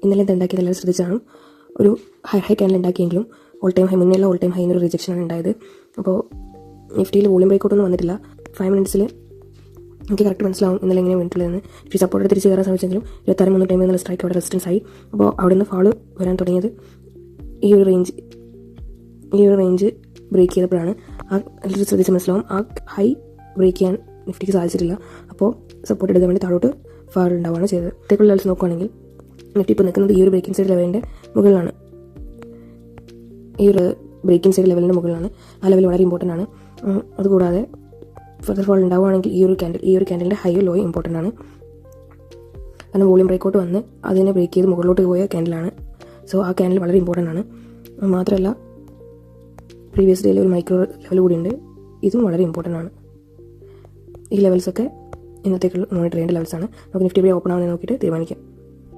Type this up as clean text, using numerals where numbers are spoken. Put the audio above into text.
ഇന്നലെ ഉണ്ടാക്കിയത് എല്ലാവരും ശ്രദ്ധിച്ചാണ്. ഒരു ഹൈ ക്യാൻഡിൽ ഉണ്ടാക്കിയെങ്കിലും ഓൾ ടൈം ഹൈ മുന്നേയുള്ള ഓൾ ടൈം ഹൈ എന്നൊരു റിജക്ഷനാണ് ഉണ്ടായത്. അപ്പോൾ നിഫ്റ്റിയിൽ വോളിയം ബ്രേക്കൗട്ടൊന്നും വന്നിട്ടില്ല. 5 മിനിറ്റ്സിൽ എനിക്ക് കറക്റ്റ് മനസ്സിലാവും ഇന്നലെ എങ്ങനെ വേണ്ടിയിട്ടുള്ളതെന്ന്. നിഫ്റ്റി സപ്പോർട്ട് തിരിച്ച് കയറാൻ ശ്രമിച്ചെങ്കിലും 26,300 എന്നുള്ള സ്ട്രൈക്ക് അവിടെ റെസിസ്റ്റൻസ് ആയി. അപ്പോൾ അവിടെ നിന്ന് ഫാള് വരാൻ തുടങ്ങിയത് ഈ ഒരു റേഞ്ച് ബ്രേക്ക് ചെയ്തപ്പോഴാണ്. ആ എല്ലാവരും ശ്രദ്ധിച്ച് മനസ്സിലാവും ആ ഹൈ ബ്രേക്ക് ചെയ്യാൻ നിഫ്റ്റിക്ക് സാധിച്ചിട്ടില്ല. അപ്പോൾ സപ്പോർട്ട് എടുക്കാൻ വേണ്ടി താഴോട്ട് ഫാൾ ഉണ്ടാവുകയാണ് ചെയ്തത്. ടെക്നിക്കൽ ലെവൽസ് നോക്കുകയാണെങ്കിൽ നിഫ്റ്റി ഇപ്പോൾ നിൽക്കുന്നത് ഈ ഒരു ബ്രേക്കിംഗ് സൈഡ് ലെവലിൻ്റെ മുകളിലാണ്. ഈ ഒരു ബ്രേക്കിംഗ് സൈഡ് ലെവലിൻ്റെ മുകളിലാണ്. ആ ലെവൽ വളരെ ഇമ്പോർട്ടൻ്റ് ആണ്. അതുകൂടാതെ ഫർദർ ഫാൾ ഉണ്ടാവുകയാണെങ്കിൽ ഈ ഒരു ക്യാൻഡലിൻ്റെ ഹൈയോ ലോയോ ഇമ്പോർട്ടൻ്റ് ആണ്. കാരണം വോളിയം ബ്രേക്കൗട്ട് വന്ന് അതിനെ ബ്രേക്ക് ചെയ്ത് മുകളിലോട്ട് പോയ ക്യാൻഡലാണ്. സോ ആ ക്യാൻഡിൽ വളരെ ഇമ്പോർട്ടൻ്റ് ആണ്. മാത്രമല്ല പ്രീവിയസ് ഡേയിൽ ഒരു മൈക്രോ ലെവൽ കൂടിയുണ്ട്, ഇതും വളരെ ഇമ്പോർട്ടൻ്റ് ആണ്. ഈ ലെവൽസൊക്കെ ഇന്നത്തേക്കുള്ള മോണിറ്റർ ചെയ്യേണ്ട ലെവൽസാണ്. നമുക്ക് നിഫ്റ്റി ഇവിടെ ഓപ്പൺ ആവുന്നത് നോക്കിയിട്ട് തീരുമാനിക്കാം.